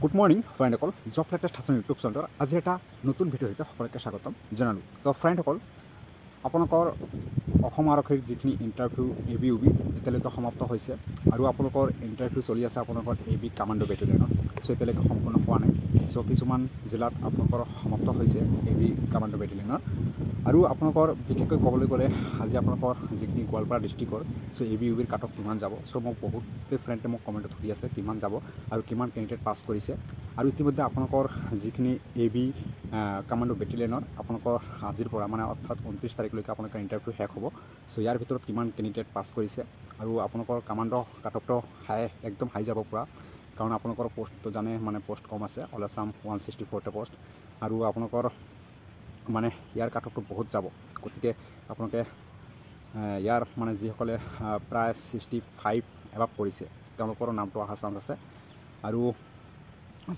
Good morning ফ্ৰেণ্ডসকল, job latest Hasan YouTube চেনেলৰ আজি এটা নতুন ভিডিঅ'ৰ সৈতে সকলোকে স্বাগতম জনালোঁ। তো ফ্ৰেণ্ডসকল, আপোনালোকৰ অসম আৰক্ষীৰ যিখিনি ইণ্টাৰভিউ ABUB এতিয়ালৈকে সমাপ্ত হৈছে আৰু আপোনালোকৰ ইণ্টাৰভিউ চলি আছে আপোনালোকৰ AB কামাণ্ডো বেটেলিয়নত। চ' এতিয়ালৈকে সম্পূৰ্ণ হোৱা নাই। চ' কিছুমান জিলাত আপোনালোকৰ সমাপ্ত হৈছে AB কামাণ্ডো বেটেলিয়নৰ। আৰু আপোনালোকৰ বিশেষকৈ ক'বলৈ গ'লে আজি আপোনালোকৰ যিখিনি গোৱালপাৰা ডিষ্ট্ৰিক্টৰ চ' ABUBৰ কাট অফ কিমান যাব। চ' মোক বহুতে ফ্ৰেণ্ডে মোক কমেণ্টত সুধি আছে কিমান যাব আৰু কিমান কেণ্ডিডেট পাছ কৰিছে। আৰু ইতিমধ্যে আপোনালোকৰ যিখিনি AB কামাণ্ডো বেটেলিয়নৰ আপোনালোকৰ আজিৰ পৰা মানে অৰ্থাৎ 29 তাৰিখলৈকে আপোনালোকৰ ইণ্টাৰভিউ শেষ হ'ব। চ' ইয়াৰ ভিতৰত কিমান কেণ্ডিডেট পাছ কৰিছে আৰু আপোনালোকৰ কামাণ্ডো কাট অফটো একদম হাই যাব পৰা, কাৰণ আপোনালোকৰ পোষ্টটো জানে মানে পোষ্ট কম আছে, অল আছাম 164টা পোষ্ট আৰু আপোনালোকৰ মানে ইয়াৰ কাট অফটো বহুত যাব। গতিকে আপোনালোকে ইয়াৰ মানে যিসকলে প্ৰায় 65 এবাভ কৰিছে তেওঁলোকৰ নামটো অহা চান্স আছে। আৰু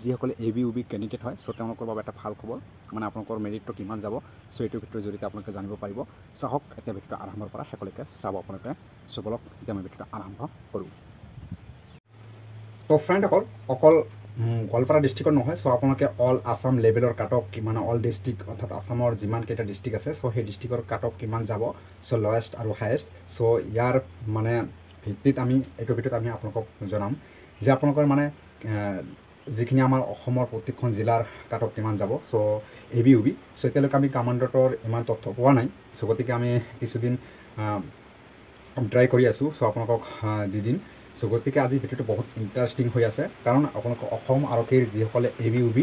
যিসকলে ABUB কেণ্ডিডেট হয় চ' তেওঁলোকৰ বাবে এটা ভাল খবৰ, মানে আপোনালোকৰ মেৰিটটো কিমান যাব। চ' এইটোৰ ভিতৰৰ জৰিয়তে আপোনালোকে জানিব পাৰিব। চ' হওক এতিয়া ভিডিঅ'টো আৰম্ভৰ পৰা শেষলৈকে চাব আপোনালোকে। চ' বলক এতিয়া মই ভিডিঅ'টো আৰম্ভ কৰোঁ। তো ফ্ৰেণ্ডসকল, অকল গোৱালপাৰা ডিষ্ট্ৰিক্টত নহয়, চ' আপোনালোকে অল আছাম লেভেলৰ কাট অফ কিমান, অল ডিষ্ট্ৰিক্ট অৰ্থাৎ আছামৰ যিমানকেইটা ডিষ্ট্ৰিক্ট আছে চ' সেই ডিষ্ট্ৰিক্টৰ কাট অফ কিমান যাব, চ' লৱেষ্ট আৰু হায়েষ্ট। চ' ইয়াৰ মানে ভিত্তিত আমি এইটোৰ ভিতৰত আমি আপোনালোকক জনাম যে আপোনালোকৰ মানে যিখিনি আমাৰ অসমৰ প্ৰত্যেকখন জিলাৰ কাট অফ কিমান যাব। চ' ABUB চ' এতিয়ালৈকে আমি কামাণ্ডোৰ ইমান তথ্য পোৱা নাই। চ' গতিকে আমি কিছুদিন ট্ৰাই কৰি আছোঁ। চ' আপোনালোকক দি দিম। চ' গতিকে আজি ভিডিঅ'টো বহুত ইণ্টাৰেষ্টিং হৈ আছে, কাৰণ আপোনালোকৰ অসম আৰক্ষীৰ যিসকলে ABUB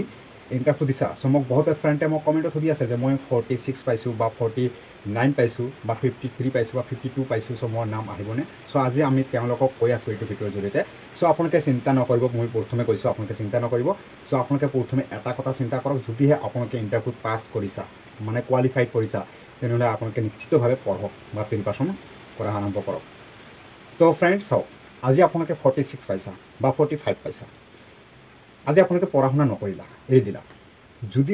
ইণ্টাৰভিউ দিছা। চ' মোক বহুতে ফ্ৰেণ্ডে মোক কমেণ্টত সুধি আছে যে মই 46 পাইছোঁ বা 49 পাইছোঁ বা 53 পাইছোঁ বা 52 পাইছোঁ, চ' মোৰ নাম আহিবনে। চ' আজি আমি তেওঁলোকক কৈ আছোঁ এইটো ভিডিঅ'ৰ জৰিয়তে। চ' আপোনালোকে চিন্তা নকৰিব, মই প্ৰথমে কৈছোঁ আপোনালোকে চিন্তা নকৰিব। চ' আপোনালোকে প্ৰথমে এটা কথা চিন্তা কৰক, যদিহে আপোনালোকে ইণ্টাৰভিউত পাছ কৰিছা মানে কোৱালিফাইড কৰিছা, তেনেহ'লে আপোনালোকে নিশ্চিতভাৱে পঢ়ক বা প্ৰিপাৰেশ্যন কৰা আৰম্ভ কৰক। তো ফ্ৰেণ্ড চাওক, আজি আপোনালোকে 46 পাইছা বা 45 পাইছা, আজি আপোনালোকে পঢ়া শুনা নকৰিলা, এৰি দিলা, যদি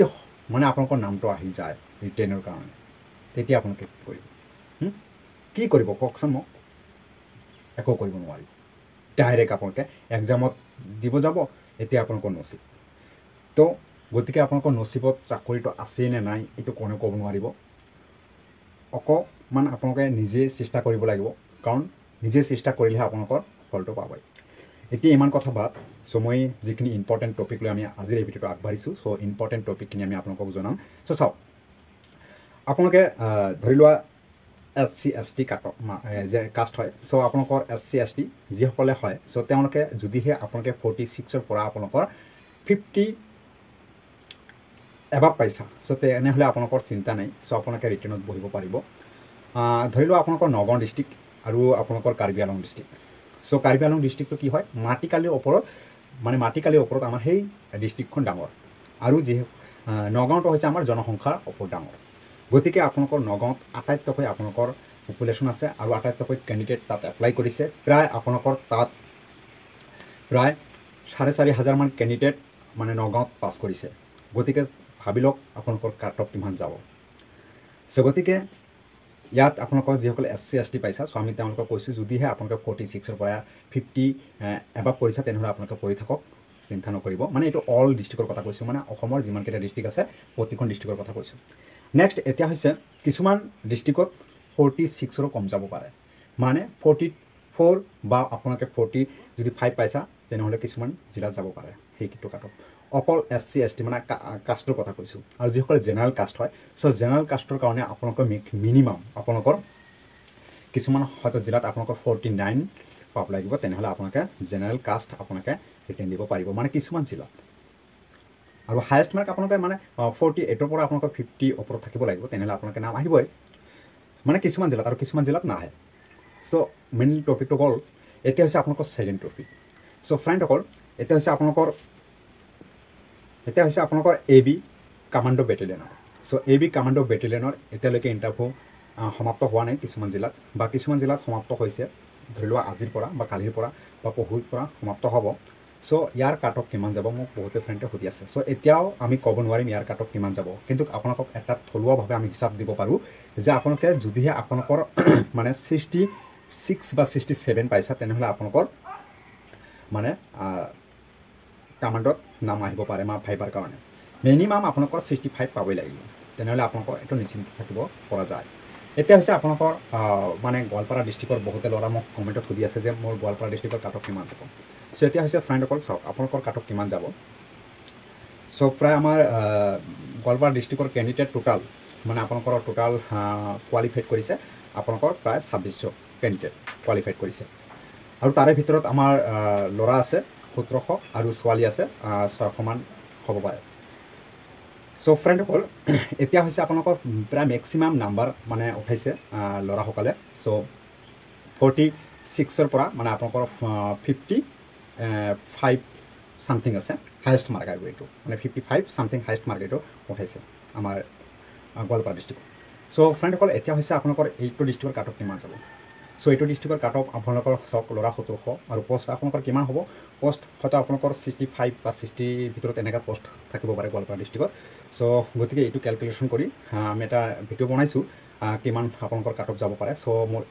মানে আপোনালোকৰ নামটো আহি যায় ৰিটেনৰ কাৰণে, তেতিয়া আপোনালোকে কি কৰিব? কি কৰিব কওকচোন মোক? একো কৰিব নোৱাৰিব। ডাইৰেক্ট আপোনালোকে এক্সামত দিব যাব, এতিয়া আপোনালোকৰ নচিব। তো গতিকে আপোনালোকৰ নচিবত চাকৰিটো আছেই নে নাই এইটো কোনেও ক'ব নোৱাৰিব। অকণমান আপোনালোকে নিজে চেষ্টা কৰিব লাগিব, কাৰণ নিজে চেষ্টা কৰিলেহে আপোনালোকৰ ফলটো পাবই। এতিয়া ইমান কথা বাদ। চ' মই যিখিনি ইম্পৰ্টেণ্ট টপিক লৈ আমি আজিৰ এই ভিডিঅ'টো আগবাঢ়িছোঁ, চ' ইম্পৰ্টেণ্ট টপিকখিনি আমি আপোনালোকক জনাম। চ' চাওক, আপোনালোকে ধৰি লোৱা SC ST যে কাষ্ট হয়, চ' আপোনালোকৰ SC ST যিসকলে হয়, চ' তেওঁলোকে যদিহে আপোনালোকে 46ৰ পৰা আপোনালোকৰ 50 এবাভ পাইছা, চ' তেনেহ'লে আপোনালোকৰ চিন্তা নাই। চ' আপোনালোকে ৰিটেনত বহিব পাৰিব। ধৰি লোৱা আপোনালোকৰ নগাঁও ডিষ্ট্ৰিক্ট আৰু আপোনালোকৰ কাৰ্বি আংলং ডিষ্ট্ৰিক্ট। চ' কাৰ্বি আংলং ডিষ্ট্ৰিক্টটো কি হয়, মাটিকালিৰ ওপৰত আমাৰ সেই ডিষ্ট্ৰিক্টখন ডাঙৰ, আৰু নগাঁওটো হৈছে আমাৰ জনসংখ্যাৰ ওপৰত ডাঙৰ। গতিকে আপোনালোকৰ নগাঁৱত আটাইতকৈ আপোনালোকৰ পপুলেশ্যন আছে আৰু আটাইতকৈ কেণ্ডিডেট তাত এপ্লাই কৰিছে। প্ৰায় আপোনালোকৰ তাত প্ৰায় 4,500 মান কেণ্ডিডেট মানে নগাঁৱত পাছ কৰিছে। গতিকে ভাবি লওক আপোনালোকৰ কাট অফ কিমান যাব। চ' গতিকে ইয়াত আপোনালোকৰ যিসকলে SC ST পাইছা, চ' আমি তেওঁলোকক কৈছোঁ যদিহে আপোনালোকে 46ৰ পৰা 50 এবাভ কৰিছে, তেনেহ'লে আপোনালোকে পঢ়ি থাকক, চিন্তা নকৰিব। মানে এইটো অল ডিষ্ট্ৰিক্টৰ কথা কৈছোঁ, মানে অসমৰ যিমানকেইটা ডিষ্ট্ৰিক্ট আছে প্ৰতিখন ডিষ্ট্ৰিক্টৰ কথা কৈছোঁ। নেক্সট এতিয়া হৈছে কিছুমান ডিষ্ট্ৰিক্টত 46ৰো কম যাব পাৰে, মানে 44 বা আপোনালোকে 45 পাইছা, তেনেহ'লে কিছুমান জিলাত যাব পাৰে সেইটো কাট অফ। অকল SC ST মানে কাষ্টৰ কথা কৈছোঁ। আৰু যিসকলে জেনেৰেল কাষ্ট হয়, চ' জেনেৰেল কাষ্টৰ কাৰণে আপোনালোকৰ মিনিমাম আপোনালোকৰ কিছুমান হয়তো জিলাত আপোনালোকৰ 49 পাব লাগিব, তেনেহ'লে আপোনালোকে জেনেৰেল কাষ্ট আপোনালোকে ৰিটেন দিব পাৰিব মানে কিছুমান জিলাত। আৰু হায়েষ্ট মাৰ্ক আপোনালোকে মানে 48ৰ পৰা আপোনালোকৰ 50 ওপৰত থাকিব লাগিব, তেনেহ'লে আপোনালোকে নাম আহিবই মানে কিছুমান জিলাত, আৰু কিছুমান জিলাত নাহে। চ' মেইন টপিকটো হ'ল, এতিয়া হৈছে আপোনালোকৰ ছেকেণ্ড টপিক। চ' ফ্ৰেণ্ডসকল, এতিয়া হৈছে আপোনালোকৰ AB কামাণ্ডো বেটেলিয়নৰ। চ' AB কামাণ্ডো বেটেলিয়নৰ এতিয়ালৈকে ইণ্টাৰভিউ সমাপ্ত হোৱা নাই কিছুমান জিলাত, বা কিছুমান জিলাত সমাপ্ত হৈছে, ধৰি লোৱা আজিৰ পৰা বা কালিৰ পৰা বা পৰহিৰ পৰা সমাপ্ত হ'ব। চ' ইয়াৰ কাট অফ কিমান যাব মোক বহুতে ফ্ৰেণ্ডে সুধি আছে। চ' এতিয়াও আমি ক'ব নোৱাৰিম ইয়াৰ কাট অফ কিমান যাব, কিন্তু আপোনালোকক এটা থলুৱাভাৱে আমি হিচাপ দিব পাৰোঁ যে আপোনালোকে যদিহে আপোনালোকৰ মানে 66 বা 67 পাইছা, তেনেহ'লে আপোনালোকৰ মানে কমাণ্ডত নাম আহিব পাৰে আমাৰ ভাইবাৰ কাৰণে মিনিমাম আপোনালোকৰ 65 পাবই লাগিব তেনেহ'লে আপোনালোকৰ এইটো নিশ্চিন্ত থাকিব পৰা যায় এতিয়া হৈছে আপোনালোকৰ মানে গোৱালপাৰা ডিষ্ট্ৰিক্টৰ বহুতে ল'ৰা মোক কমেণ্টত সুধি আছে যে মোৰ গোৱালপাৰা ডিষ্ট্ৰিক্টৰ কাট অফ কিমান যাব চ' এতিয়া হৈছে ফ্ৰেণ্ডসকল চাওক আপোনালোকৰ কাট অফ কিমান যাব চ' প্ৰায় আমাৰ গোৱালপাৰা ডিষ্ট্ৰিক্টৰ কেণ্ডিডেট টোটাল মানে আপোনালোকৰ টোটাল কোৱালিফাইড কৰিছে আপোনালোকৰ প্ৰায় 2600 কেণ্ডিডেট কোৱালিফাইড কৰিছে আৰু তাৰে ভিতৰত আমাৰ ল'ৰা আছে 1700 আৰু ছোৱালী আছে 600 মান হ'ব পাৰে চ' ফ্ৰেণ্ডসকল এতিয়া হৈছে আপোনালোকৰ প্ৰায় মেক্সিমাম নাম্বাৰ মানে উঠাইছে ল'ৰাসকলে চ' 46ৰ পৰা মানে আপোনালোকৰ 55 সামথিং আছে হায়েষ্ট মাৰ্ক আৰু এইটো মানে 55 সামথিং হায়েষ্ট মাৰ্ক এইটো উঠাইছে আমাৰ গোৱালপাৰা ডিষ্ট্ৰিক্ট চ' ফ্ৰেণ্ডসকল এতিয়া হৈছে আপোনালোকৰ এইটো ডিষ্ট্ৰিক্টৰ কাট অফ কিমান যাব চ' এইটো ডিষ্ট্ৰিক্টৰ কাট অফ আপোনালোকৰ চাওক ল'ৰা 1700 আৰু পোষ্ট আপোনালোকৰ কিমান হ'ব পোষ্ট হয়তো আপোনালোকৰ 65 বা 60 ভিতৰত এনেকুৱা পোষ্ট থাকিব পাৰে গোৱালপাৰা ডিষ্ট্ৰিক্টত চ' গতিকে এইটো কেলকুলেশ্যন কৰি আমি এটা ভিডিঅ' বনাইছোঁ কিমান আপোনালোকৰ কাট অফ যাব পাৰে চ' মোৰ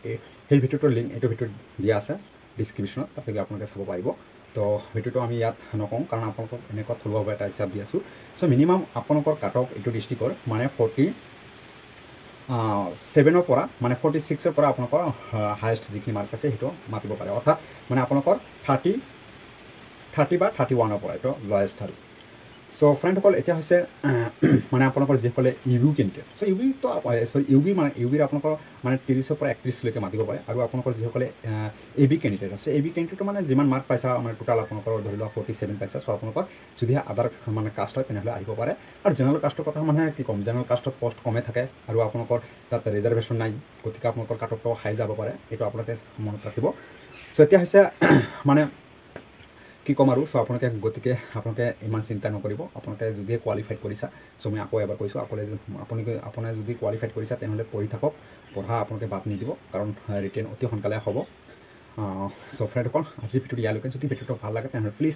সেই ভিডিঅ'টোৰ লিংক এইটো ভিডিঅ'ত দিয়া আছে ডিছক্ৰিপশ্যনত তাতে আপোনালোকে চাব পাৰিব তো ভিডিঅ'টো আমি ইয়াত নকওঁ কাৰণ আপোনালোকক এনেকুৱা থলুৱাভাৱে এটা হিচাপ দি আছোঁ চ' মিনিমাম আপোনালোকৰ কাট অফ এইটো ডিষ্ট্ৰিক্টৰ মানে 47ৰ পৰা মানে 46ৰ পৰা আপোনালোকৰ হায়েষ্ট যিখিনি মাৰ্ক আছে সেইটো মাতিব পাৰে অৰ্থাৎ মানে আপোনালোকৰ 30 বা 31ৰ পৰা এইটো লয়েষ্ট আৰু চ' ফ্ৰেণ্ডসকল এতিয়া হৈছে মানে আপোনালোকৰ যিসকলে ইউ কেণ্ডিডেট চ' ইউবিৰ আপোনালোকৰ মানে 30ৰ পৰা 31লৈকে মাতিব পাৰে আৰু আপোনালোকৰ যিসকলে এবি কেণ্ডিডেট আছে এবি কেণ্ডিডেটৰ মানে যিমান মাৰ্ক পাইছা মানে টোটাল আপোনালোকৰ ধৰি লওক 47 পাইছা চ' আপোনালোকৰ যদি আদাৰ মানে কাষ্ট হয় তেনেহ'লে আহিব পাৰে আৰু জেনেৰেল কাষ্টৰ কথা মানে কি ক'ম জেনেৰেল কাষ্টত পষ্ট কমে থাকে আৰু আপোনালোকৰ তাত ৰিজাৰ্ভেশ্যন নাই গতিকে আপোনালোকৰ কাট অফটো হাই যাব পাৰে এইটো আপোনালোকে মনত ৰাখিব চ' এতিয়া হৈছে মানে কি ক'ম আৰু চ' গতিকে আপোনালোকে ইমান চিন্তা নকৰিব আপোনালোকে যদি কোৱালিফাইড কৰিছা চ' মই আকৌ এবাৰ কৈছোঁ আপোনালোকে যদি কোৱালিফাইড কৰিছা তেনেহ'লে পঢ়ি থাকক পঢ়া আপোনালোকে বাদ নিদিব কাৰণ ৰিটেন অতি সোনকালে হ'ব চ' ফ্ৰেণ্ডসকল আজি ভিডিঅ'টো ইয়ালৈকে যদি ভিডিঅ'টো ভাল লাগে তেনেহ'লে প্লিজ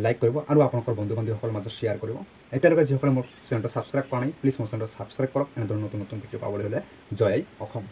লাইক কৰিব আৰু আপোনালোকৰ বন্ধু বান্ধৱীসকলৰ মাজত শ্বেয়াৰ কৰিব এতিয়ালৈকে যিসকলে মোৰ চেনেলটো ছাবস্ক্ৰাইব কৰা নাই প্লিজ মোৰ চেনেলটো ছাবস্ক্ৰাইব কৰক এনেধৰণৰ নতুন নতুন ভিডিঅ' পাবলৈ হ'লে জয় অসম